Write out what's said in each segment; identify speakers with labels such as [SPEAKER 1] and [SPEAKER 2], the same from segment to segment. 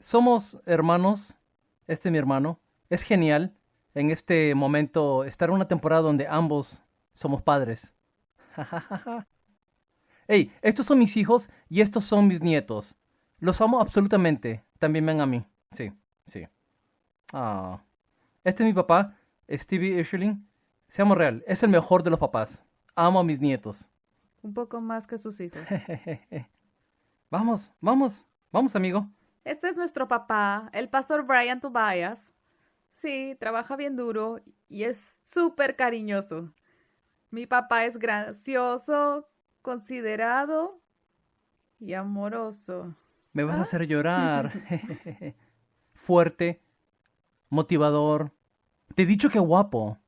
[SPEAKER 1] Somos hermanos, este es mi hermano. Es genial en este momento estar en una temporada donde ambos somos padres. Hey, estos son mis hijos y estos son mis nietos. Los amo absolutamente. También ven a mí. Sí, sí. Ah. Este es mi papá, Stevie Ishling. Seamos real, es el mejor de los papás. Amo a mis nietos.
[SPEAKER 2] Un poco más que sus hijos.
[SPEAKER 1] Vamos, vamos, vamos, amigo.
[SPEAKER 2] Este es nuestro papá, el pastor Brian Tobias. Sí, trabaja bien duro y es súper cariñoso. Mi papá es gracioso, considerado y amoroso.
[SPEAKER 1] Me vas a
[SPEAKER 2] ¿Ah?
[SPEAKER 1] hacer llorar. Fuerte, motivador. Te he dicho que guapo.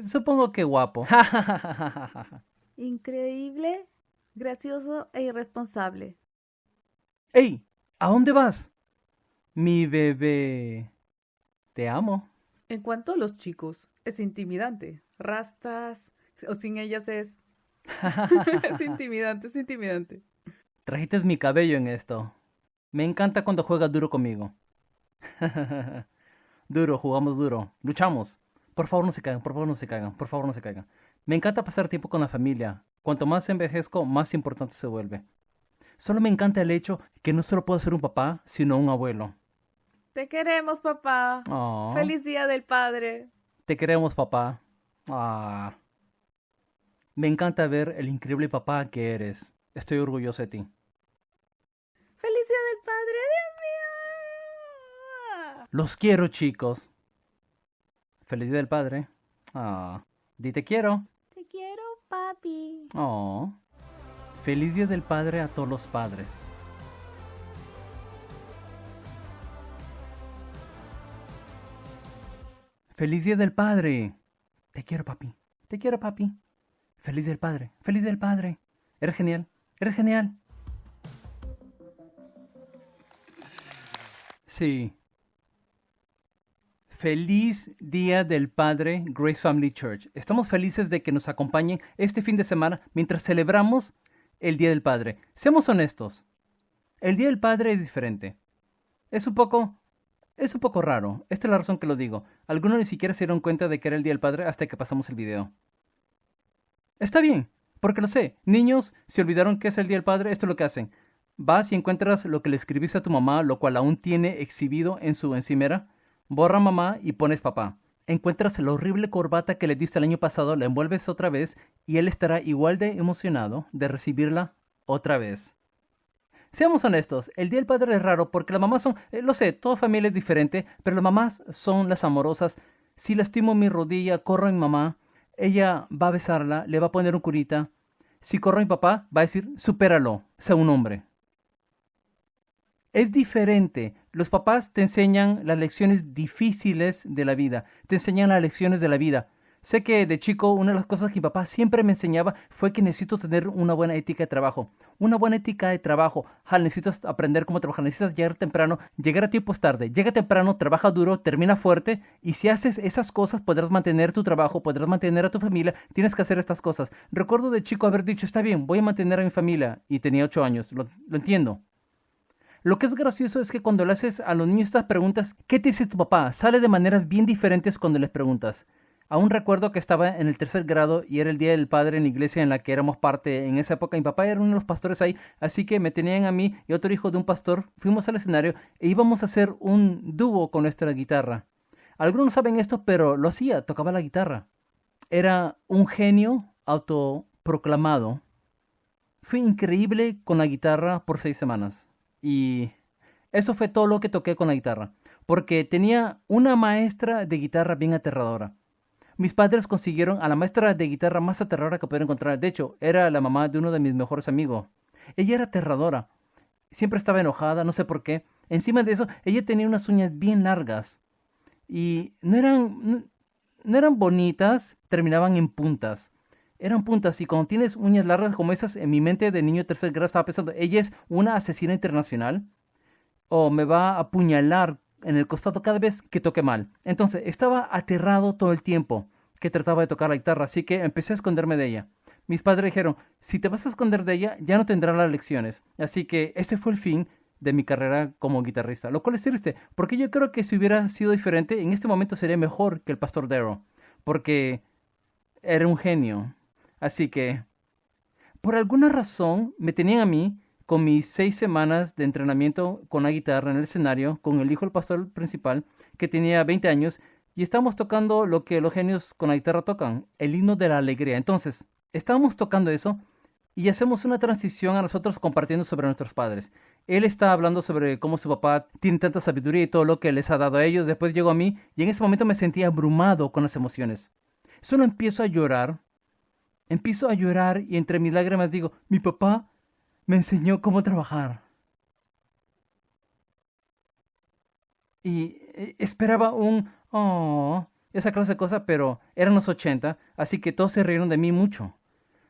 [SPEAKER 1] Supongo que guapo.
[SPEAKER 2] Increíble, gracioso e irresponsable.
[SPEAKER 1] ¡Ey! ¿A dónde vas? Mi bebé. Te amo.
[SPEAKER 2] En cuanto a los chicos, es intimidante. Rastas o sin ellas es... es intimidante, es intimidante.
[SPEAKER 1] Trajiste mi cabello en esto. Me encanta cuando juegas duro conmigo. Duro, jugamos duro. Luchamos. Por favor no se caigan, por favor no se caigan, por favor no se caigan. Me encanta pasar tiempo con la familia. Cuanto más envejezco, más importante se vuelve. Solo me encanta el hecho que no solo puedo ser un papá, sino un abuelo.
[SPEAKER 2] Te queremos, papá.
[SPEAKER 1] Oh,
[SPEAKER 2] Feliz Día del Padre.
[SPEAKER 1] te queremos, papá. Ah, me encanta ver el increíble papá que eres. Estoy orgulloso de ti.
[SPEAKER 2] Feliz Día del Padre, Dios mío.
[SPEAKER 1] Los quiero, chicos. Feliz día del padre. Ah, di te quiero.
[SPEAKER 2] Te quiero, papi.
[SPEAKER 1] Oh, feliz día del padre a todos los padres. Feliz día del padre. Te quiero, papi. Te quiero, papi. Feliz día del padre. Feliz día del padre. Eres genial. Eres genial. Sí. Feliz Día del Padre, Grace Family Church. Estamos felices de que nos acompañen este fin de semana mientras celebramos el Día del Padre. Seamos honestos, el Día del Padre es diferente. Es un poco, es un poco raro. Esta es la razón que lo digo. Algunos ni siquiera se dieron cuenta de que era el Día del Padre hasta que pasamos el video. Está bien, porque lo sé. Niños se olvidaron que es el Día del Padre, esto es lo que hacen. Vas y encuentras lo que le escribiste a tu mamá, lo cual aún tiene exhibido en su encimera. Borra mamá y pones papá. Encuentras la horrible corbata que le diste el año pasado, la envuelves otra vez y él estará igual de emocionado de recibirla otra vez. Seamos honestos, el Día del Padre es raro porque las mamás son, lo sé, toda familia es diferente, pero las mamás son las amorosas. Si lastimo mi rodilla, corro a mi mamá, ella va a besarla, le va a poner un curita. Si corro a mi papá, va a decir, supéralo, sea un hombre. Es diferente. Los papás te enseñan las lecciones difíciles de la vida, te enseñan las lecciones de la vida. Sé que de chico una de las cosas que mi papá siempre me enseñaba fue que necesito tener una buena ética de trabajo. Una buena ética de trabajo. Necesitas aprender cómo trabajar, necesitas llegar temprano, llegar a tiempos tarde. Llega temprano, trabaja duro, termina fuerte y si haces esas cosas podrás mantener tu trabajo, podrás mantener a tu familia, tienes que hacer estas cosas. Recuerdo de chico haber dicho, está bien, voy a mantener a mi familia y tenía 8 años, lo entiendo. Lo que es gracioso es que cuando le haces a los niños estas preguntas, ¿qué te dice tu papá? Sale de maneras bien diferentes cuando les preguntas. Aún recuerdo que estaba en el tercer grado y era el Día del Padre en la iglesia en la que éramos parte. En esa época mi papá era uno de los pastores ahí, así que me tenían a mí y otro hijo de un pastor. Fuimos al escenario e íbamos a hacer un dúo con nuestra guitarra. Algunos no saben esto, pero lo hacía, tocaba la guitarra. Era un genio autoproclamado. Fue increíble con la guitarra por 6 semanas. Y eso fue todo lo que toqué con la guitarra. Porque tenía una maestra de guitarra bien aterradora. Mis padres consiguieron a la maestra de guitarra más aterradora que pudieron encontrar. De hecho, era la mamá de uno de mis mejores amigos. Ella era aterradora. Siempre estaba enojada, no sé por qué. Encima de eso, ella tenía unas uñas bien largas. Y no eran bonitas, terminaban en puntas. Eran puntas y cuando tienes uñas largas como esas, en mi mente de niño de tercer grado estaba pensando, ella es una asesina internacional o me va a apuñalar en el costado cada vez que toque mal. Entonces estaba aterrado todo el tiempo que trataba de tocar la guitarra, así que empecé a esconderme de ella. Mis padres dijeron, si te vas a esconder de ella, ya no tendrás las lecciones. Así que ese fue el fin de mi carrera como guitarrista, lo cual es triste, porque yo creo que si hubiera sido diferente, en este momento sería mejor que el pastor Darrell, porque era un genio. Así que, por alguna razón, me tenían a mí con mis 6 semanas de entrenamiento con la guitarra en el escenario, con el hijo del pastor principal, que tenía 20 años, y estábamos tocando lo que los genios con la guitarra tocan, el himno de la alegría. Entonces, estábamos tocando eso y hacemos una transición a nosotros compartiendo sobre nuestros padres. Él está hablando sobre cómo su papá tiene tanta sabiduría y todo lo que les ha dado a ellos. Después llegó a mí y en ese momento me sentí abrumado con las emociones. Solo empiezo a llorar y entre mis lágrimas digo, mi papá me enseñó cómo trabajar. Y esperaba un, oh, esa clase de cosa, pero eran los 80, así que todos se rieron de mí mucho.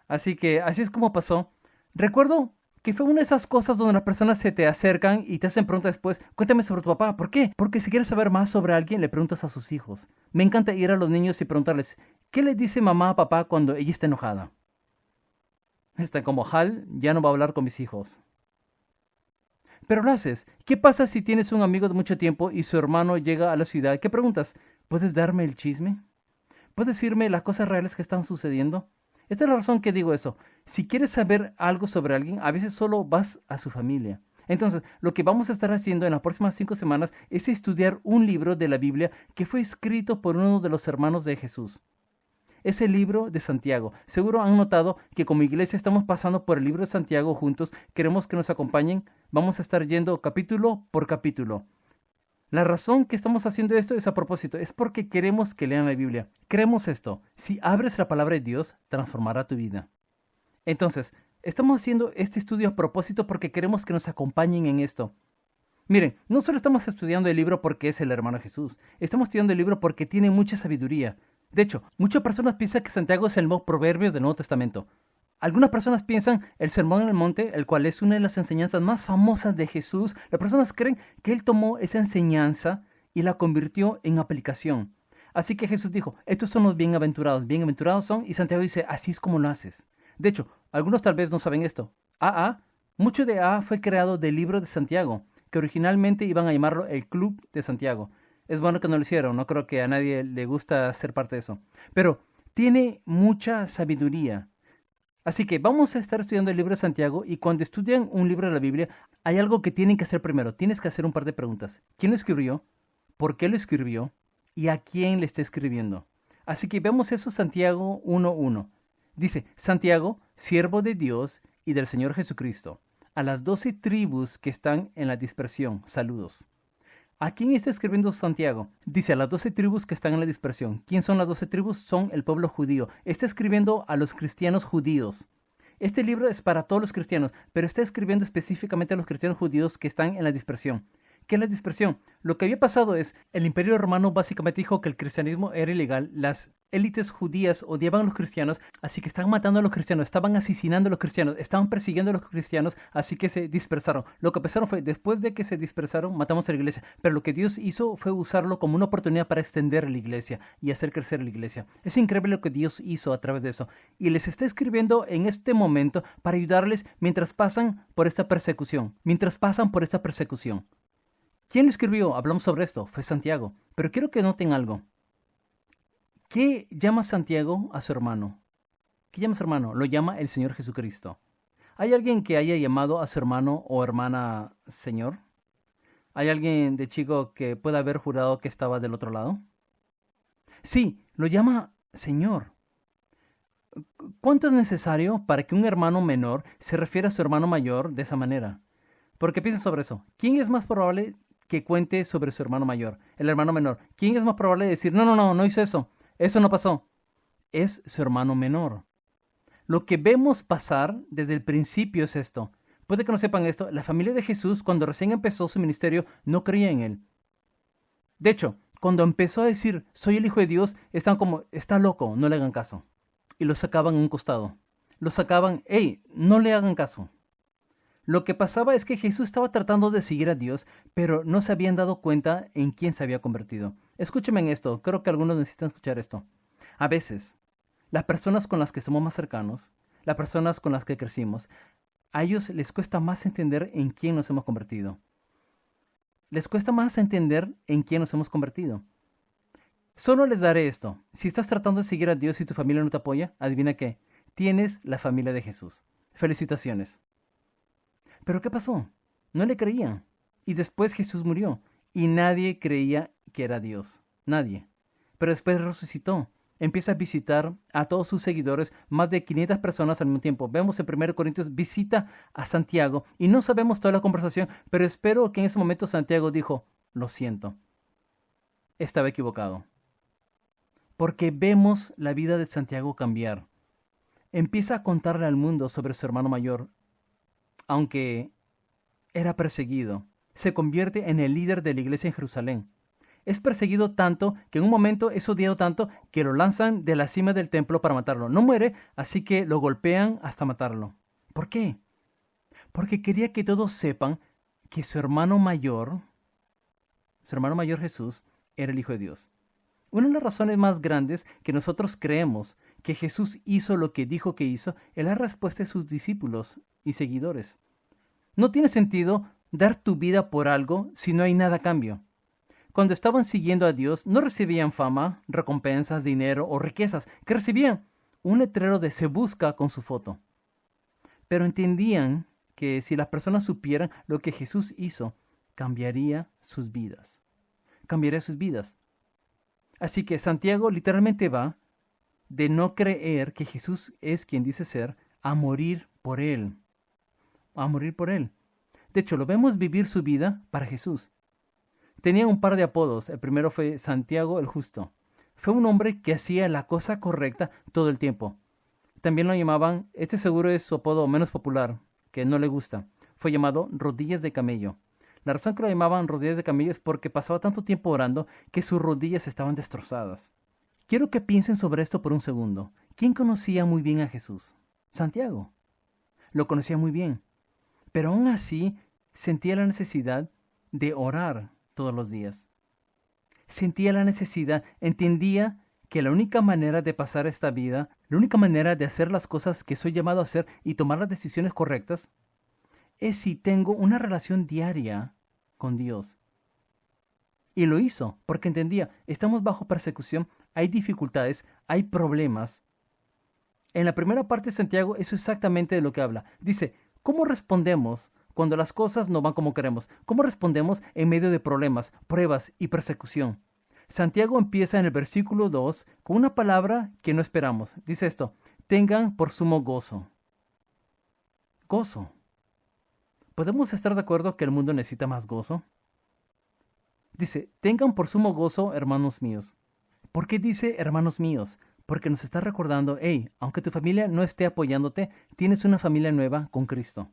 [SPEAKER 1] Así que así es como pasó. Recuerdo que fue una de esas cosas donde las personas se te acercan y te hacen preguntas después. Cuéntame sobre tu papá. ¿Por qué? Porque si quieres saber más sobre alguien, le preguntas a sus hijos. Me encanta ir a los niños y preguntarles, ¿qué le dice mamá a papá cuando ella está enojada? Está como Hal, ya no va a hablar con mis hijos. Pero lo haces. ¿Qué pasa si tienes un amigo de mucho tiempo y su hermano llega a la ciudad? ¿Qué preguntas? ¿Puedes darme el chisme? ¿Puedes decirme las cosas reales que están sucediendo? Esta es la razón que digo eso. Si quieres saber algo sobre alguien, a veces solo vas a su familia. Entonces, lo que vamos a estar haciendo en las próximas 5 semanas es estudiar un libro de la Biblia que fue escrito por uno de los hermanos de Jesús. Es el libro de Santiago. Seguro han notado que como iglesia estamos pasando por el libro de Santiago juntos. Queremos que nos acompañen. Vamos a estar yendo capítulo por capítulo. La razón que estamos haciendo esto es a propósito, es porque queremos que lean la Biblia. Creemos esto, si abres la palabra de Dios, transformará tu vida. Entonces, estamos haciendo este estudio a propósito porque queremos que nos acompañen en esto. Miren, no solo estamos estudiando el libro porque es el hermano Jesús, estamos estudiando el libro porque tiene mucha sabiduría. De hecho, muchas personas piensan que Santiago es el nuevo Proverbios del Nuevo Testamento. Algunas personas piensan el Sermón en el Monte, el cual es una de las enseñanzas más famosas de Jesús. Las personas creen que él tomó esa enseñanza y la convirtió en aplicación. Así que Jesús dijo, estos son los bienaventurados son, y Santiago dice, así es como lo haces. De hecho, algunos tal vez no saben esto. Mucho de fue creado del libro de Santiago, que originalmente iban a llamarlo el Club de Santiago. Es bueno que no lo hicieron, no creo que a nadie le gusta ser parte de eso. Pero tiene mucha sabiduría. Así que vamos a estar estudiando el libro de Santiago y cuando estudian un libro de la Biblia hay algo que tienen que hacer primero. Tienes que hacer un par de preguntas. ¿Quién lo escribió? ¿Por qué lo escribió? ¿Y a quién le está escribiendo? Así que vemos eso Santiago 1:1. Dice, Santiago, siervo de Dios y del Señor Jesucristo, a las 12 tribus que están en la dispersión, saludos. ¿A quién está escribiendo Santiago? Dice a las 12 tribus que están en la dispersión. ¿Quién son las 12 tribus? Son el pueblo judío. Está escribiendo a los cristianos judíos. Este libro es para todos los cristianos, pero está escribiendo específicamente a los cristianos judíos que están en la dispersión. ¿Qué es la dispersión? Lo que había pasado es, el Imperio Romano básicamente dijo que el cristianismo era ilegal, las élites judías odiaban a los cristianos, así que estaban matando a los cristianos, estaban asesinando a los cristianos, estaban persiguiendo a los cristianos, así que se dispersaron. Lo que pensaron fue, después de que se dispersaron, matamos a la iglesia, pero lo que Dios hizo fue usarlo como una oportunidad para extender la iglesia y hacer crecer la iglesia. Es increíble lo que Dios hizo a través de eso, y les está escribiendo en este momento para ayudarles mientras pasan por esta persecución, ¿Quién lo escribió? Hablamos sobre esto. Fue Santiago. Pero quiero que noten algo. ¿Qué llama Santiago a su hermano? ¿Qué llama a su hermano? Lo llama el Señor Jesucristo. ¿Hay alguien que haya llamado a su hermano o hermana Señor? ¿Hay alguien de chico que pueda haber jurado que estaba del otro lado? Sí, lo llama Señor. ¿Cuánto es necesario para que un hermano menor se refiera a su hermano mayor de esa manera? Porque piensen sobre eso. ¿Quién es más probable que cuente sobre su hermano mayor? El hermano menor. ¿Quién es más probable de decir, no hizo eso? Eso no pasó. Es su hermano menor. Lo que vemos pasar desde el principio es esto. Puede que no sepan esto. La familia de Jesús, cuando recién empezó su ministerio, no creía en él. De hecho, cuando empezó a decir, soy el Hijo de Dios, están como, está loco, no le hagan caso. Y lo sacaban a un costado. Lo sacaban, hey, no le hagan caso. Lo que pasaba es que Jesús estaba tratando de seguir a Dios, pero no se habían dado cuenta en quién se había convertido. Escúcheme en esto, creo que algunos necesitan escuchar esto. A veces, las personas con las que somos más cercanos, las personas con las que crecimos, A ellos les cuesta más entender en quién nos hemos convertido. Les cuesta más entender en quién nos hemos convertido. Solo les daré esto. Si estás tratando de seguir a Dios y tu familia no te apoya, adivina qué. Tienes la familia de Jesús. Felicitaciones. Pero ¿qué pasó? No le creían. Y después Jesús murió. Y nadie creía que era Dios. Nadie. Pero después resucitó. Empieza a visitar a todos sus seguidores, más de 500 personas al mismo tiempo. Vemos en 1 Corintios, visita a Santiago. Y no sabemos toda la conversación, pero espero que en ese momento Santiago dijo, lo siento. Estaba equivocado. Porque vemos la vida de Santiago cambiar. Empieza a contarle al mundo sobre su hermano mayor. Aunque era perseguido, se convierte en el líder de la iglesia en Jerusalén. Es perseguido tanto que en un momento es odiado tanto que lo lanzan de la cima del templo para matarlo. No muere, así que lo golpean hasta matarlo. ¿Por qué? Porque quería que todos sepan que su hermano mayor Jesús, era el Hijo de Dios. Una de las razones más grandes que nosotros creemos que Jesús hizo lo que dijo que hizo es la respuesta de sus discípulos y seguidores. No tiene sentido dar tu vida por algo si no hay nada a cambio. Cuando estaban siguiendo a Dios, no recibían fama, recompensas, dinero o riquezas. ¿Qué recibían? Un letrero de "se busca" con su foto. Pero entendían que si las personas supieran lo que Jesús hizo, cambiaría sus vidas. Cambiaría sus vidas. Así que Santiago literalmente va de no creer que Jesús es quien dice ser, a morir por él. A morir por él. De hecho, lo vemos vivir su vida para Jesús. Tenía un par de apodos. El primero fue Santiago el Justo. Fue un hombre que hacía la cosa correcta todo el tiempo. También lo llamaban, este seguro es su apodo menos popular, que no le gusta. Fue llamado Rodillas de Camello. La razón que lo llamaban Rodillas de Camello es porque pasaba tanto tiempo orando que sus rodillas estaban destrozadas. Quiero que piensen sobre esto por un segundo. ¿Quién conocía muy bien a Jesús? Santiago. Lo conocía muy bien. Pero aún así sentía la necesidad de orar todos los días. Sentía la necesidad, entendía que la única manera de pasar esta vida, la única manera de hacer las cosas que soy llamado a hacer y tomar las decisiones correctas, es si tengo una relación diaria con Dios. Y lo hizo, porque entendía, estamos bajo persecución, hay dificultades, hay problemas. En la primera parte de Santiago, eso es exactamente de lo que habla. Dice, ¿cómo respondemos cuando las cosas no van como queremos? ¿Cómo respondemos en medio de problemas, pruebas y persecución? Santiago empieza en el versículo 2 con una palabra que no esperamos. Dice esto, tengan por sumo gozo. Gozo. ¿Podemos estar de acuerdo que el mundo necesita más gozo? Dice, tengan por sumo gozo, hermanos míos. ¿Por qué dice hermanos míos? Porque nos está recordando, hey, aunque tu familia no esté apoyándote, tienes una familia nueva con Cristo.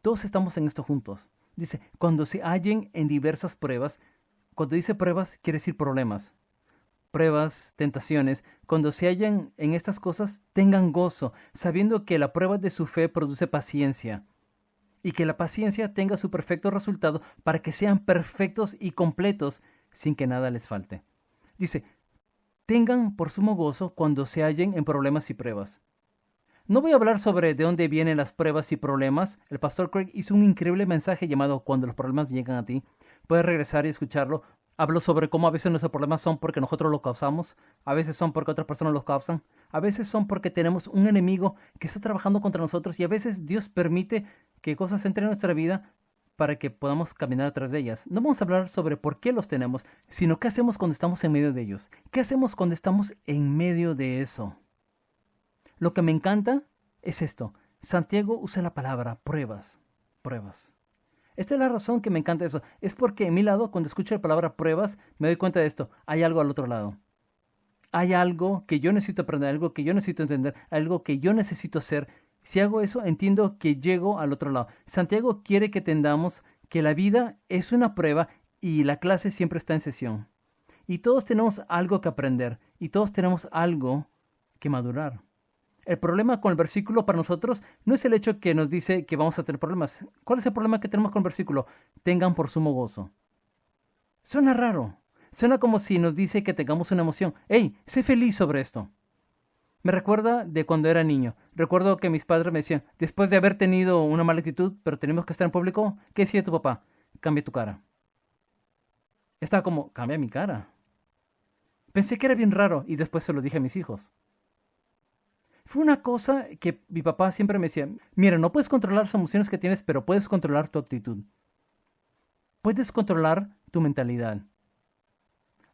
[SPEAKER 1] Todos estamos en esto juntos. Dice, cuando se hallen en diversas pruebas, cuando dice pruebas, quiere decir problemas. Pruebas, tentaciones, cuando se hallan en estas cosas, tengan gozo, sabiendo que la prueba de su fe produce paciencia. Y que la paciencia tenga su perfecto resultado para que sean perfectos y completos sin que nada les falte. Dice, tengan por sumo gozo cuando se hallen en problemas y pruebas. No voy a hablar sobre de dónde vienen las pruebas y problemas. El pastor Craig hizo un increíble mensaje llamado Cuando los problemas llegan a ti. Puedes regresar y escucharlo. Hablo sobre cómo a veces nuestros problemas son porque nosotros los causamos. A veces son porque otras personas los causan. A veces son porque tenemos un enemigo que está trabajando contra nosotros. Y a veces Dios permite que cosas entren en nuestra vida para que podamos caminar atrás de ellas. No vamos a hablar sobre por qué los tenemos, sino qué hacemos cuando estamos en medio de ellos. ¿Qué hacemos cuando estamos en medio de eso? Lo que me encanta es esto. Santiago usa la palabra pruebas. Pruebas. Esta es la razón que me encanta eso. Es porque en mi lado, cuando escucho la palabra pruebas, me doy cuenta de esto. Hay algo al otro lado. Hay algo que yo necesito aprender, algo que yo necesito entender, algo que yo necesito hacer. Si hago eso, entiendo que llego al otro lado. Santiago quiere que entendamos que la vida es una prueba y la clase siempre está en sesión. Y todos tenemos algo que aprender y todos tenemos algo que madurar. El problema con el versículo para nosotros no es el hecho que nos dice que vamos a tener problemas. ¿Cuál es el problema que tenemos con el versículo? Tengan por sumo gozo. Suena raro. Suena como si nos dice que tengamos una emoción. ¡Hey! Sé feliz sobre esto. Me recuerda de cuando era niño. Recuerdo que mis padres me decían, después de haber tenido una mala actitud, pero tenemos que estar en público, ¿qué decía tu papá? Cambia tu cara. Estaba como, cambia mi cara. Pensé que era bien raro y después se lo dije a mis hijos. Fue una cosa que mi papá siempre me decía, mira, no puedes controlar las emociones que tienes, pero puedes controlar tu actitud. Puedes controlar tu mentalidad.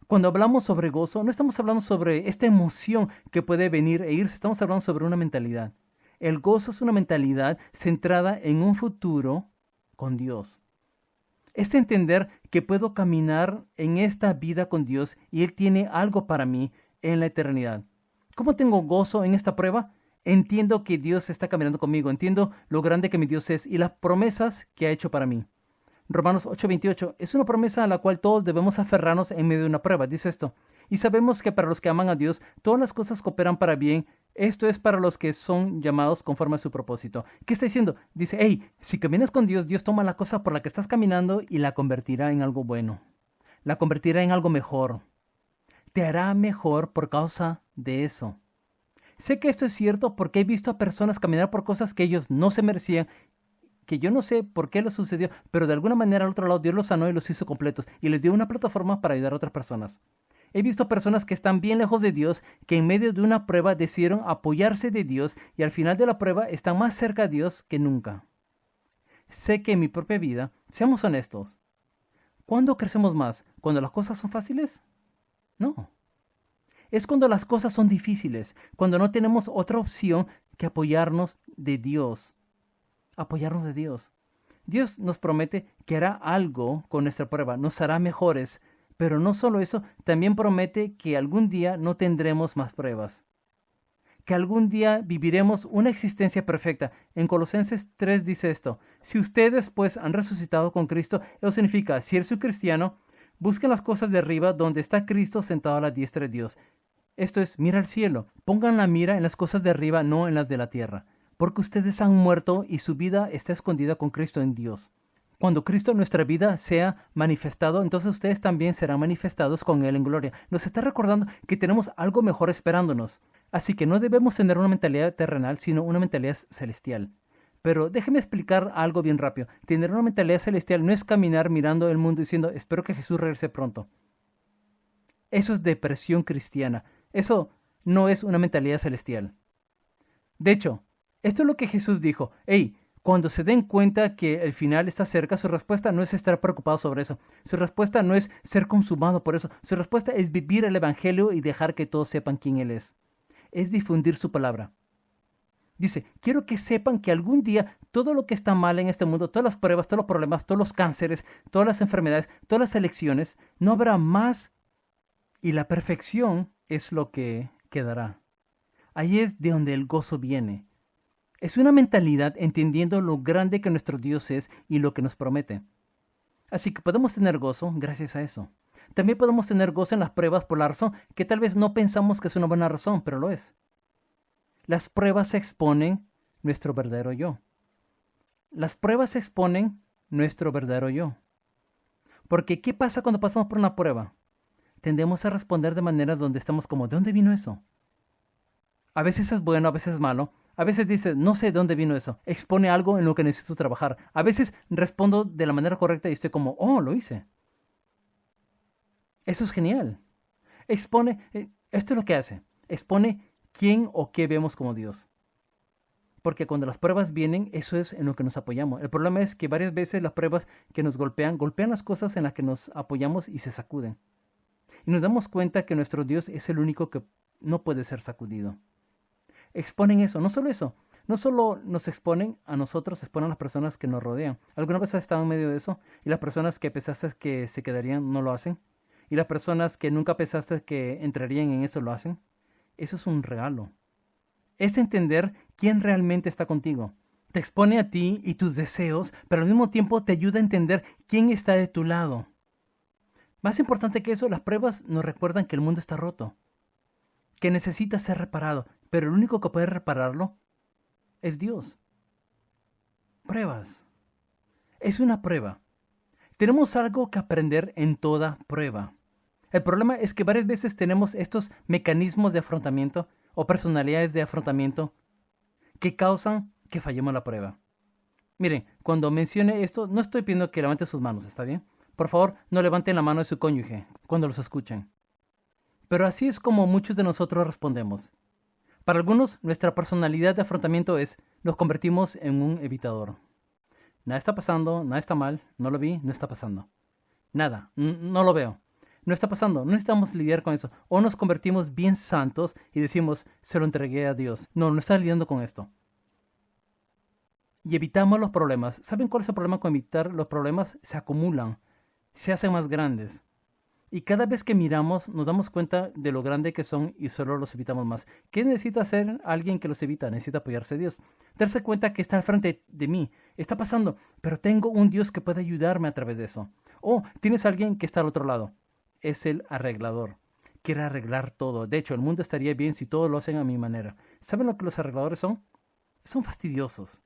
[SPEAKER 1] Cuando hablamos sobre gozo, no estamos hablando sobre esta emoción que puede venir e irse, estamos hablando sobre una mentalidad. El gozo es una mentalidad centrada en un futuro con Dios. Es entender que puedo caminar en esta vida con Dios y Él tiene algo para mí en la eternidad. ¿Cómo tengo gozo en esta prueba? Entiendo que Dios está caminando conmigo, entiendo lo grande que mi Dios es y las promesas que ha hecho para mí. Romanos 8:28 es una promesa a la cual todos debemos aferrarnos en medio de una prueba. Dice esto, y sabemos que para los que aman a Dios, todas las cosas cooperan para bien. Esto es para los que son llamados conforme a su propósito. ¿Qué está diciendo? Dice, hey, si caminas con Dios, Dios toma la cosa por la que estás caminando y la convertirá en algo bueno. La convertirá en algo mejor. Te hará mejor por causa de eso. Sé que esto es cierto porque he visto a personas caminar por cosas que ellos no se merecían, que yo no sé por qué les sucedió, pero de alguna manera al otro lado Dios los sanó y los hizo completos y les dio una plataforma para ayudar a otras personas. He visto personas que están bien lejos de Dios, que en medio de una prueba decidieron apoyarse de Dios y al final de la prueba están más cerca de Dios que nunca. Sé que en mi propia vida, seamos honestos, ¿cuándo crecemos más? ¿Cuando las cosas son fáciles? No. Es cuando las cosas son difíciles, cuando no tenemos otra opción que apoyarnos de Dios. Apoyarnos de Dios. Dios nos promete que hará algo con nuestra prueba, nos hará mejores, pero no solo eso, también promete que algún día no tendremos más pruebas, que algún día viviremos una existencia perfecta. En Colosenses 3 dice esto, si ustedes pues han resucitado con Cristo, eso significa, si eres un cristiano, busquen las cosas de arriba donde está Cristo sentado a la diestra de Dios. Esto es, mira al cielo, pongan la mira en las cosas de arriba, no en las de la tierra, porque ustedes han muerto y su vida está escondida con Cristo en Dios. Cuando Cristo en nuestra vida sea manifestado, entonces ustedes también serán manifestados con Él en gloria. Nos está recordando que tenemos algo mejor esperándonos. Así que no debemos tener una mentalidad terrenal, sino una mentalidad celestial. Pero déjeme explicar algo bien rápido. Tener una mentalidad celestial no es caminar mirando el mundo diciendo, espero que Jesús regrese pronto. Eso es depresión cristiana. Eso no es una mentalidad celestial. De hecho, esto es lo que Jesús dijo. Hey, cuando se den cuenta que el final está cerca, su respuesta no es estar preocupado sobre eso. Su respuesta no es ser consumado por eso. Su respuesta es vivir el Evangelio y dejar que todos sepan quién Él es. Es difundir su palabra. Dice, quiero que sepan que algún día todo lo que está mal en este mundo, todas las pruebas, todos los problemas, todos los cánceres, todas las enfermedades, todas las elecciones, no habrá más y la perfección es lo que quedará. Ahí es de donde el gozo viene. Es una mentalidad entendiendo lo grande que nuestro Dios es y lo que nos promete. Así que podemos tener gozo gracias a eso. También podemos tener gozo en las pruebas por la razón que tal vez no pensamos que es una buena razón, pero lo es. Las pruebas exponen nuestro verdadero yo. Las pruebas exponen nuestro verdadero yo. Porque, ¿qué pasa cuando pasamos por una prueba? Tendemos a responder de maneras donde estamos como, ¿de dónde vino eso? A veces es bueno, a veces es malo. A veces dices, no sé de dónde vino eso. Expone algo en lo que necesito trabajar. A veces respondo de la manera correcta y estoy como, oh, lo hice. Eso es genial. Expone, esto es lo que hace. Expone quién o qué vemos como Dios. Porque cuando las pruebas vienen, eso es en lo que nos apoyamos. El problema es que varias veces las pruebas que nos golpean las cosas en las que nos apoyamos y se sacuden. Y nos damos cuenta que nuestro Dios es el único que no puede ser sacudido. Exponen eso, no solo nos exponen a nosotros, exponen a las personas que nos rodean. ¿Alguna vez has estado en medio de eso? Y las personas que pensaste que se quedarían no lo hacen. Y las personas que nunca pensaste que entrarían en eso lo hacen. Eso es un regalo. Es entender quién realmente está contigo. Te expone a ti y tus deseos, pero al mismo tiempo te ayuda a entender quién está de tu lado. Más importante que eso, las pruebas nos recuerdan que el mundo está roto, que necesita ser reparado, pero el único que puede repararlo es Dios. Pruebas. Es una prueba. Tenemos algo que aprender en toda prueba. El problema es que varias veces tenemos estos mecanismos de afrontamiento o personalidades de afrontamiento que causan que fallemos la prueba. Miren, cuando mencione esto, no estoy pidiendo que levanten sus manos, ¿está bien? Por favor, no levanten la mano de su cónyuge cuando los escuchen. Pero así es como muchos de nosotros respondemos. Para algunos, nuestra personalidad de afrontamiento es, nos convertimos en un evitador. Nada está pasando, nada está mal, no lo vi, no está pasando. Nada, no lo veo. No está pasando, no necesitamos lidiar con eso. O nos convertimos bien santos y decimos, se lo entregué a Dios. No, no está lidiando con esto. Y evitamos los problemas. ¿Saben cuál es el problema con evitar los problemas? Se acumulan, se hacen más grandes. Y cada vez que miramos nos damos cuenta de lo grande que son y solo los evitamos más. ¿Qué necesita hacer alguien que los evita? Necesita apoyarse en Dios. Darse cuenta que está al frente de mí. Está pasando, pero tengo un Dios que puede ayudarme a través de eso. O tienes a alguien que está al otro lado. Es el arreglador. Quiere arreglar todo. De hecho, el mundo estaría bien si todos lo hacen a mi manera. ¿Saben lo que los arregladores son? Son fastidiosos.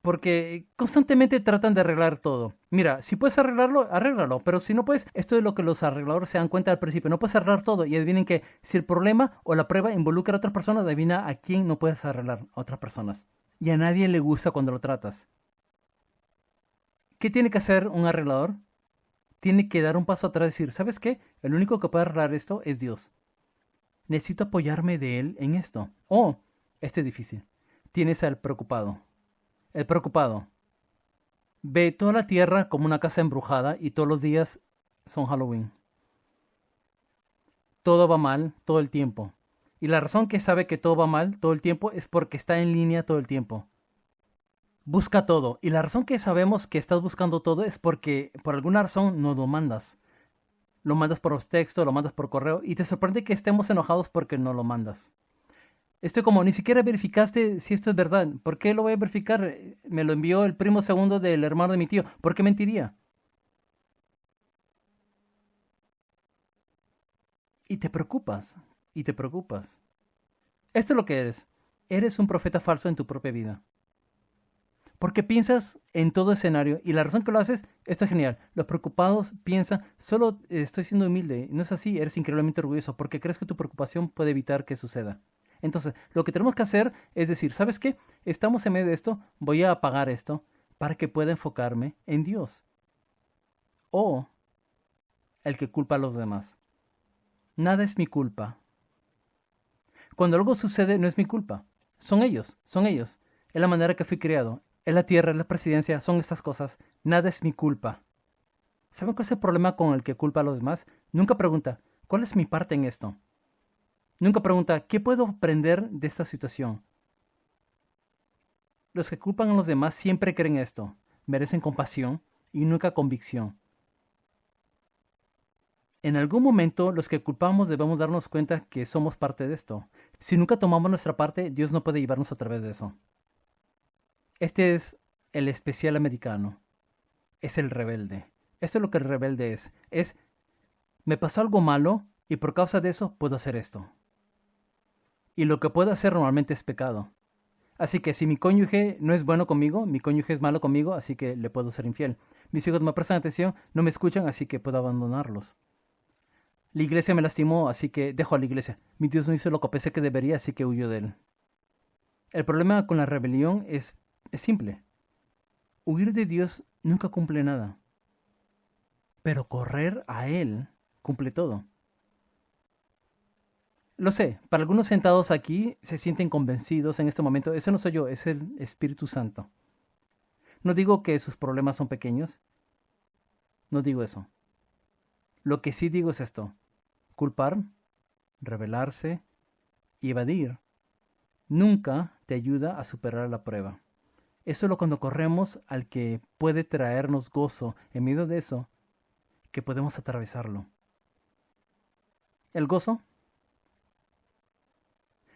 [SPEAKER 1] Porque constantemente tratan de arreglar todo. Mira, si puedes arreglarlo, arréglalo. Pero si no puedes, esto es lo que los arregladores se dan cuenta al principio. No puedes arreglar todo. Y adivinen que si el problema o la prueba involucra a otras personas, adivina a quién no puedes arreglar. A otras personas. Y a nadie le gusta cuando lo tratas. ¿Qué tiene que hacer un arreglador? Tiene que dar un paso atrás y decir, ¿sabes qué? El único que puede arreglar esto es Dios. Necesito apoyarme de Él en esto. Oh, esto es difícil. Tienes al preocupado. El preocupado ve toda la tierra como una casa embrujada y todos los días son Halloween. Todo va mal todo el tiempo. Y la razón que sabe que todo va mal todo el tiempo es porque está en línea todo el tiempo. Busca todo. Y la razón que sabemos que estás buscando todo es porque por alguna razón no lo mandas. Lo mandas por texto, lo mandas por correo y te sorprende que estemos enojados porque no lo mandas. Esto como, ni siquiera verificaste si esto es verdad. ¿Por qué lo voy a verificar? Me lo envió el primo segundo del hermano de mi tío. ¿Por qué mentiría? Y te preocupas. Y te preocupas. Esto es lo que eres. Eres un profeta falso en tu propia vida. Porque piensas en todo escenario y la razón que lo haces, esto es genial. Los preocupados piensan, solo estoy siendo humilde. No es así, eres increíblemente orgulloso porque crees que tu preocupación puede evitar que suceda. Entonces, lo que tenemos que hacer es decir, ¿sabes qué? Estamos en medio de esto, voy a apagar esto para que pueda enfocarme en Dios. O el que culpa a los demás. Nada es mi culpa. Cuando algo sucede, no es mi culpa. Son ellos, son ellos. Es la manera que fui criado. Es la tierra, es la presidencia, son estas cosas. Nada es mi culpa. ¿Saben cuál es el problema con el que culpa a los demás? Nunca pregunta, ¿cuál es mi parte en esto? Nunca pregunta, ¿qué puedo aprender de esta situación? Los que culpan a los demás siempre creen esto. Merecen compasión y nunca convicción. En algún momento, los que culpamos debemos darnos cuenta que somos parte de esto. Si nunca tomamos nuestra parte, Dios no puede llevarnos a través de eso. Este es el especial americano. Es el rebelde. Esto es lo que el rebelde es. Es, me pasó algo malo y por causa de eso puedo hacer esto. Y lo que puedo hacer normalmente es pecado. Así que si mi cónyuge no es bueno conmigo, mi cónyuge es malo conmigo, así que le puedo ser infiel. Mis hijos no me prestan atención, no me escuchan, así que puedo abandonarlos. La iglesia me lastimó, así que dejo a la iglesia. Mi Dios no hizo lo que pensé que debería, así que huyo de él. El problema con la rebelión es simple. Huir de Dios nunca cumple nada. Pero correr a Él cumple todo. Lo sé, para algunos sentados aquí se sienten convencidos en este momento. Ese no soy yo, es el Espíritu Santo. No digo que sus problemas son pequeños. No digo eso. Lo que sí digo es esto. Culpar, rebelarse y evadir nunca te ayuda a superar la prueba. Es solo cuando corremos al que puede traernos gozo en medio de eso que podemos atravesarlo. El gozo.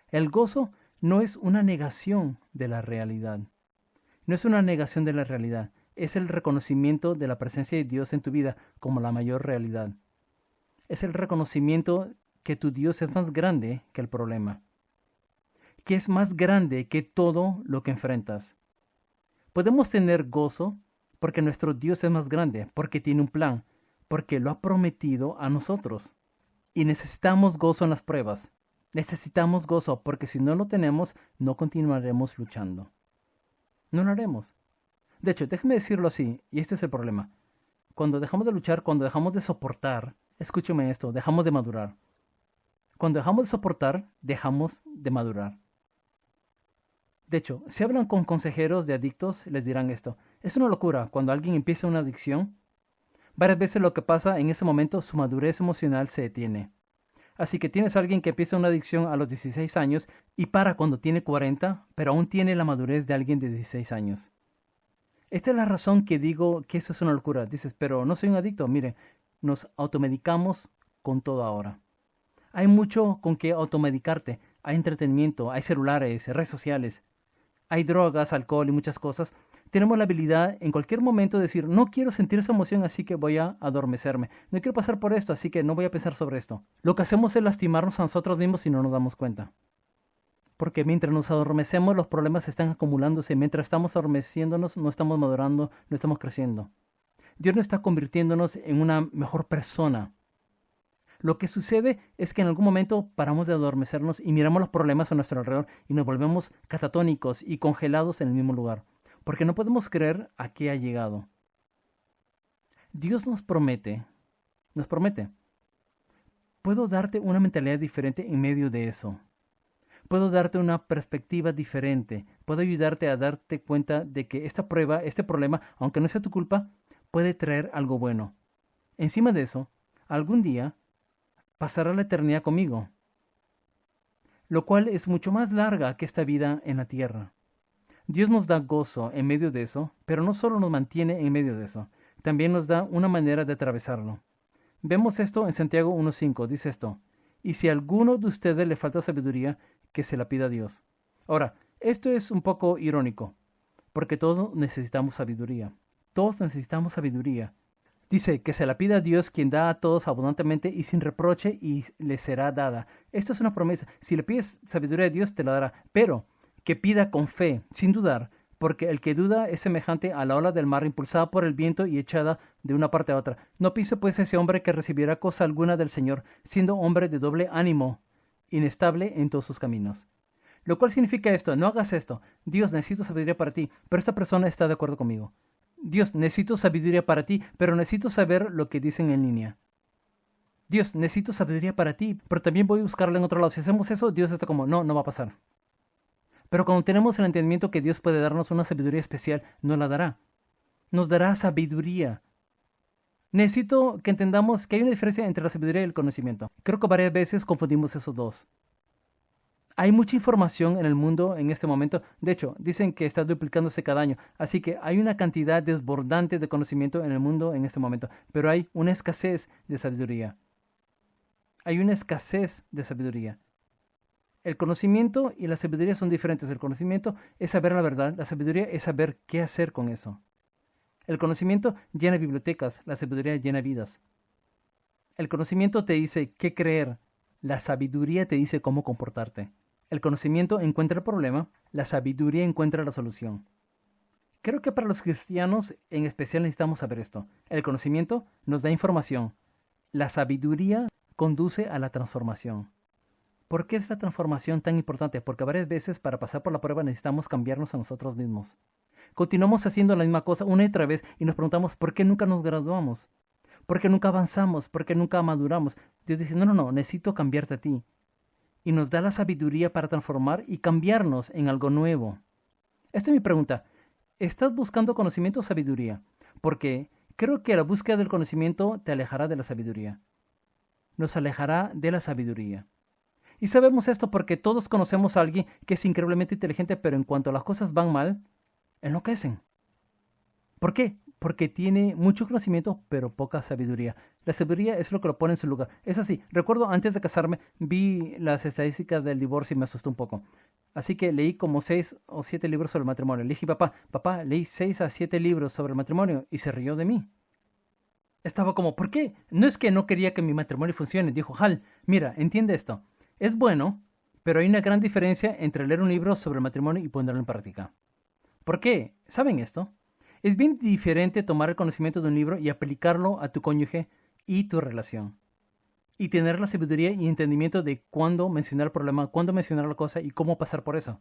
[SPEAKER 1] El gozo no es una negación de la realidad. No es una negación de la realidad. Es el reconocimiento de la presencia de Dios en tu vida como la mayor realidad. Es el reconocimiento que tu Dios es más grande que el problema. Que es más grande que todo lo que enfrentas. Podemos tener gozo porque nuestro Dios es más grande, porque tiene un plan, porque lo ha prometido a nosotros. Y necesitamos gozo en las pruebas. Necesitamos gozo porque si no lo tenemos, no continuaremos luchando. No lo haremos. De hecho, déjeme decirlo así, y este es el problema. Cuando dejamos de luchar, cuando dejamos de soportar, escúcheme esto, dejamos de madurar. Cuando dejamos de soportar, dejamos de madurar. De hecho, si hablan con consejeros de adictos, les dirán esto. Es una locura cuando alguien empieza una adicción. Varias veces lo que pasa en ese momento, su madurez emocional se detiene. Así que tienes a alguien que empieza una adicción a los 16 años y para cuando tiene 40, pero aún tiene la madurez de alguien de 16 años. Esta es la razón que digo que eso es una locura. Dices, pero no soy un adicto. Mire, nos automedicamos con todo ahora. Hay mucho con que automedicarte. Hay entretenimiento, hay celulares, redes sociales, hay drogas, alcohol y muchas cosas. Tenemos la habilidad en cualquier momento de decir, no quiero sentir esa emoción, así que voy a adormecerme. No quiero pasar por esto, así que no voy a pensar sobre esto. Lo que hacemos es lastimarnos a nosotros mismos y no nos damos cuenta. Porque mientras nos adormecemos, los problemas están acumulándose. Mientras estamos adormeciéndonos, no estamos madurando, no estamos creciendo. Dios no está convirtiéndonos en una mejor persona. Lo que sucede es que en algún momento paramos de adormecernos y miramos los problemas a nuestro alrededor y nos volvemos catatónicos y congelados en el mismo lugar, porque no podemos creer a qué ha llegado. Dios nos promete, puedo darte una mentalidad diferente en medio de eso. Puedo darte una perspectiva diferente. Puedo ayudarte a darte cuenta de que esta prueba, este problema, aunque no sea tu culpa, puede traer algo bueno. Encima de eso, algún día pasará la eternidad conmigo, lo cual es mucho más larga que esta vida en la tierra. Dios nos da gozo en medio de eso, pero no solo nos mantiene en medio de eso, también nos da una manera de atravesarlo. Vemos esto en Santiago 1.5, dice esto, y si a alguno de ustedes le falta sabiduría, que se la pida a Dios. Ahora, esto es un poco irónico, porque todos necesitamos sabiduría. Todos necesitamos sabiduría. Dice que se la pida a Dios quien da a todos abundantemente y sin reproche y le será dada. Esto es una promesa. Si le pides sabiduría a Dios, te la dará. Pero que pida con fe, sin dudar, porque el que duda es semejante a la ola del mar impulsada por el viento y echada de una parte a otra. No piense pues ese hombre que recibirá cosa alguna del Señor, siendo hombre de doble ánimo, inestable en todos sus caminos. Lo cual significa esto, no hagas esto. Dios, necesito sabiduría para ti, pero esta persona está de acuerdo conmigo. Dios, necesito sabiduría para ti, pero necesito saber lo que dicen en línea. Dios, necesito sabiduría para ti, pero también voy a buscarla en otro lado. Si hacemos eso, Dios está como, no, no va a pasar. Pero cuando tenemos el entendimiento que Dios puede darnos una sabiduría especial, nos la dará. Nos dará sabiduría. Necesito que entendamos que hay una diferencia entre la sabiduría y el conocimiento. Creo que varias veces confundimos esos dos. Hay mucha información en el mundo en este momento. De hecho, dicen que está duplicándose cada año. Así que hay una cantidad desbordante de conocimiento en el mundo en este momento. Pero hay una escasez de sabiduría. Hay una escasez de sabiduría. El conocimiento y la sabiduría son diferentes. El conocimiento es saber la verdad. La sabiduría es saber qué hacer con eso. El conocimiento llena bibliotecas. La sabiduría llena vidas. El conocimiento te dice qué creer. La sabiduría te dice cómo comportarte. El conocimiento encuentra el problema, la sabiduría encuentra la solución. Creo que para los cristianos en especial necesitamos saber esto. El conocimiento nos da información. La sabiduría conduce a la transformación. ¿Por qué es la transformación tan importante? Porque varias veces para pasar por la prueba necesitamos cambiarnos a nosotros mismos. Continuamos haciendo la misma cosa una y otra vez y nos preguntamos ¿por qué nunca nos graduamos? ¿Por qué nunca avanzamos? ¿Por qué nunca maduramos? Dios dice, no, necesito cambiarte a ti. Y nos da la sabiduría para transformar y cambiarnos en algo nuevo. Esta es mi pregunta. ¿Estás buscando conocimiento o sabiduría? Porque creo que la búsqueda del conocimiento te alejará de la sabiduría. Nos alejará de la sabiduría. Y sabemos esto porque todos conocemos a alguien que es increíblemente inteligente, pero en cuanto las cosas van mal, enloquecen. ¿Por qué? Porque tiene mucho conocimiento, pero poca sabiduría. La sabiduría es lo que lo pone en su lugar. Es así. Recuerdo antes de casarme, vi las estadísticas del divorcio y me asustó un poco. Así que leí como 6 o 7 libros sobre el matrimonio. Le dije, papá, leí 6 a 7 libros sobre el matrimonio y se rió de mí. Estaba como, ¿por qué? No es que no quería que mi matrimonio funcione. Dijo, Hal, mira, entiende esto. Es bueno, pero hay una gran diferencia entre leer un libro sobre el matrimonio y ponerlo en práctica. ¿Por qué? ¿Saben esto? Es bien diferente tomar el conocimiento de un libro y aplicarlo a tu cónyuge y tu relación. y tener la sabiduría y entendimiento de cuándo mencionar el problema, cuándo mencionar la cosa y cómo pasar por eso.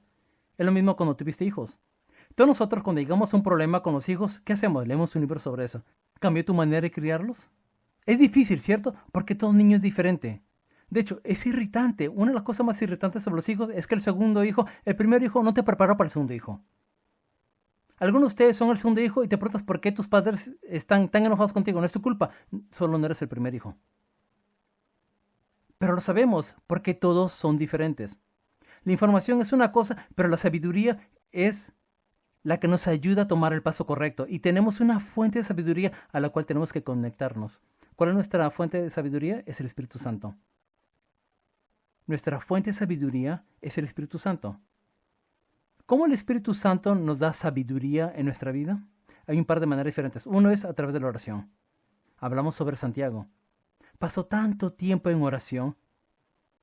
[SPEAKER 1] Es lo mismo cuando tuviste hijos. Todos nosotros cuando llegamos a un problema con los hijos, ¿qué hacemos? Leemos un libro sobre eso. ¿Cambió tu manera de criarlos? Es difícil, ¿cierto? Porque todo niño es diferente. De hecho, es irritante. Una de las cosas más irritantes sobre los hijos es que el primer hijo no te preparó para el segundo hijo. Algunos de ustedes son el segundo hijo y te preguntas por qué tus padres están tan enojados contigo. No es tu culpa, solo no eres el primer hijo. Pero lo sabemos porque todos son diferentes. La información es una cosa, pero la sabiduría es la que nos ayuda a tomar el paso correcto. Y tenemos una fuente de sabiduría a la cual tenemos que conectarnos. ¿Cuál es nuestra fuente de sabiduría? Es el Espíritu Santo. Nuestra fuente de sabiduría es el Espíritu Santo. ¿Cómo el Espíritu Santo nos da sabiduría en nuestra vida? Hay un par de maneras diferentes. Uno es a través de la oración. Hablamos sobre Santiago. Pasó tanto tiempo en oración.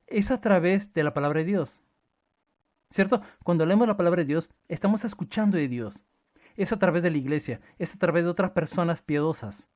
[SPEAKER 1] Es a través de la palabra de Dios. ¿Cierto? Cuando leemos la palabra de Dios, estamos escuchando de Dios. Es a través de la iglesia, es a través de otras personas piadosas.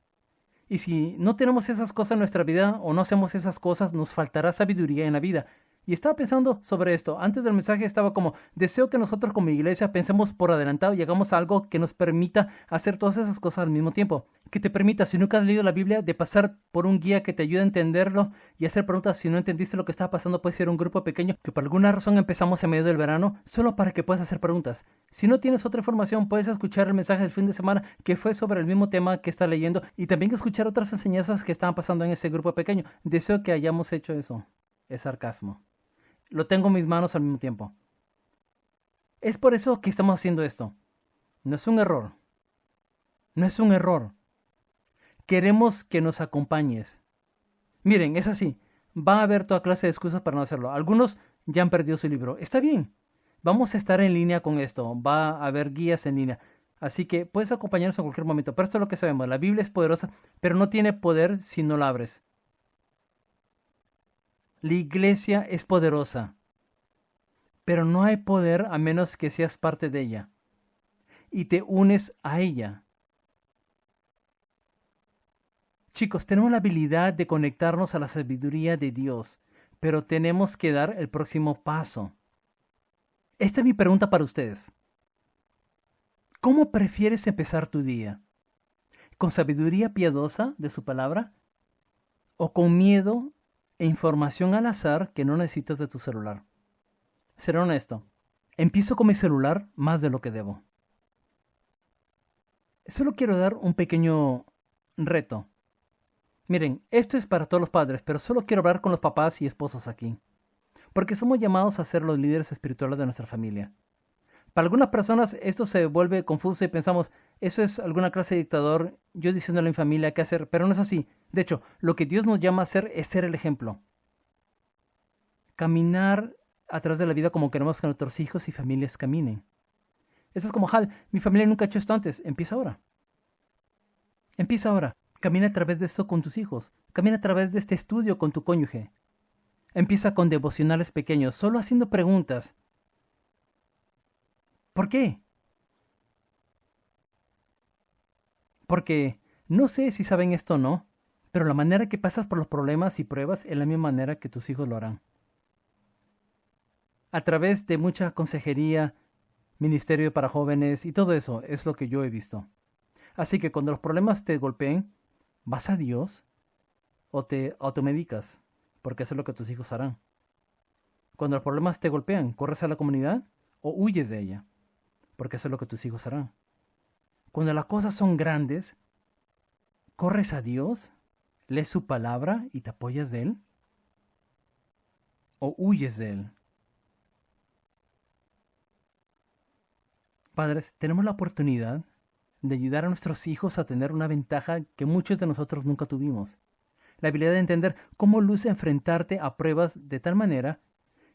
[SPEAKER 1] Y si no tenemos esas cosas en nuestra vida o no hacemos esas cosas, nos faltará sabiduría en la vida. Y estaba pensando sobre esto. Antes del mensaje estaba como, deseo que nosotros como iglesia pensemos por adelantado y hagamos algo que nos permita hacer todas esas cosas al mismo tiempo. Que te permita, si nunca has leído la Biblia, de pasar por un guía que te ayude a entenderlo y hacer preguntas. Si no entendiste lo que estaba pasando, puede ser un grupo pequeño que por alguna razón empezamos en medio del verano, solo para que puedas hacer preguntas. Si no tienes otra información, puedes escuchar el mensaje del fin de semana que fue sobre el mismo tema que estás leyendo y también escuchar otras enseñanzas que estaban pasando en ese grupo pequeño. Deseo que hayamos hecho eso. Es sarcasmo. Lo tengo en mis manos al mismo tiempo. Es por eso que estamos haciendo esto. No es un error. No es un error. Queremos que nos acompañes. Miren, es así. Va a haber toda clase de excusas para no hacerlo. Algunos ya han perdido su libro. Está bien. Vamos a estar en línea con esto. Va a haber guías en línea. Así que puedes acompañarnos en cualquier momento. Pero esto es lo que sabemos. La Biblia es poderosa, pero no tiene poder si no la abres. La iglesia es poderosa, pero no hay poder a menos que seas parte de ella y te unes a ella. Chicos, tenemos la habilidad de conectarnos a la sabiduría de Dios, pero tenemos que dar el próximo paso. Esta es mi pregunta para ustedes. ¿Cómo prefieres empezar tu día? ¿Con sabiduría piadosa de su palabra? ¿O con miedo e información al azar que no necesitas de tu celular? Seré honesto, empiezo con mi celular más de lo que debo. Solo quiero dar un pequeño reto. Miren, esto es para todos los padres, pero solo quiero hablar con los papás y esposos aquí. Porque somos llamados a ser los líderes espirituales de nuestra familia. Para algunas personas esto se vuelve confuso y pensamos, eso es alguna clase de dictador, yo diciéndole a mi familia qué hacer, pero no es así. De hecho, lo que Dios nos llama a hacer es ser el ejemplo. Caminar a través de la vida como queremos que nuestros hijos y familias caminen. Eso es como, Hal, mi familia nunca ha hecho esto antes, empieza ahora. Empieza ahora. Camina a través de esto con tus hijos. Camina a través de este estudio con tu cónyuge. Empieza con devocionales pequeños, solo haciendo preguntas. ¿Por qué? Porque no sé si saben esto o no, pero la manera que pasas por los problemas y pruebas es la misma manera que tus hijos lo harán. A través de mucha consejería, ministerio para jóvenes y todo eso es lo que yo he visto. Así que cuando los problemas te golpeen, ¿vas a Dios o te automedicas? Porque eso es lo que tus hijos harán. Cuando los problemas te golpean, ¿corres a la comunidad o huyes de ella? Porque eso es lo que tus hijos harán. Cuando las cosas son grandes, ¿corres a Dios, lees su palabra y te apoyas de Él? ¿O huyes de Él? Padres, tenemos la oportunidad de ayudar a nuestros hijos a tener una ventaja que muchos de nosotros nunca tuvimos. La habilidad de entender cómo luce enfrentarte a pruebas de tal manera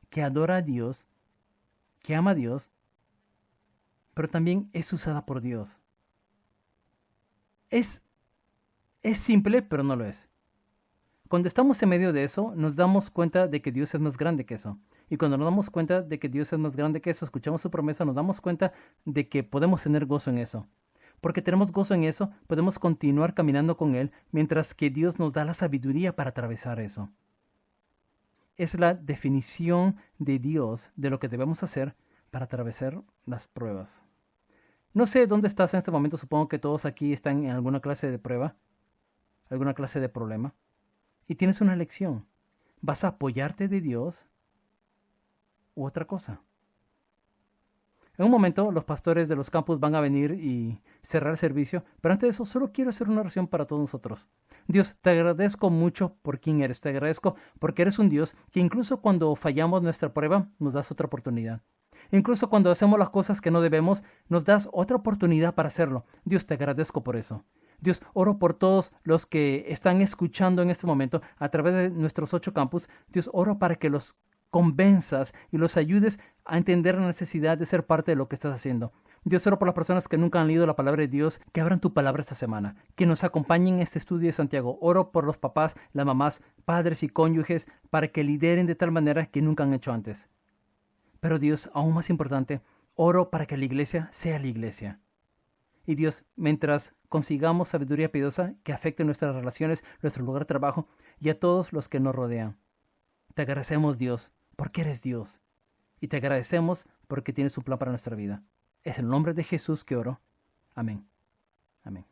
[SPEAKER 1] que adora a Dios, que ama a Dios, pero también es usada por Dios. Es simple, pero no lo es. Cuando estamos en medio de eso, nos damos cuenta de que Dios es más grande que eso. Y cuando nos damos cuenta de que Dios es más grande que eso, escuchamos su promesa, nos damos cuenta de que podemos tener gozo en eso. Porque tenemos gozo en eso, podemos continuar caminando con Él, mientras que Dios nos da la sabiduría para atravesar eso. es la definición de Dios de lo que debemos hacer para atravesar las pruebas. No sé dónde estás en este momento, supongo que todos aquí están en alguna clase de prueba, alguna clase de problema, y tienes una elección. ¿Vas a apoyarte de Dios u otra cosa? En un momento los pastores de los campus van a venir y cerrar el servicio, pero antes de eso solo quiero hacer una oración para todos nosotros. Dios, te agradezco mucho por quién eres, te agradezco porque eres un Dios que incluso cuando fallamos nuestra prueba nos das otra oportunidad. Incluso cuando hacemos las cosas que no debemos, nos das otra oportunidad para hacerlo. Dios, te agradezco por eso. Dios, oro por todos los que están escuchando en este momento a través de nuestros 8 campus. Dios, oro para que los convenzas y los ayudes a entender la necesidad de ser parte de lo que estás haciendo. Dios, oro por las personas que nunca han leído la palabra de Dios, que abran tu palabra esta semana, que nos acompañen en este estudio de Santiago. Oro por los papás, las mamás, padres y cónyuges, para que lideren de tal manera que nunca han hecho antes. Pero Dios, aún más importante, oro para que la iglesia sea la iglesia. Y Dios, mientras consigamos sabiduría piadosa que afecte nuestras relaciones, nuestro lugar de trabajo y a todos los que nos rodean. Te agradecemos, Dios, porque eres Dios. Y te agradecemos porque tienes un plan para nuestra vida. Es en el nombre de Jesús que oro. Amén. Amén.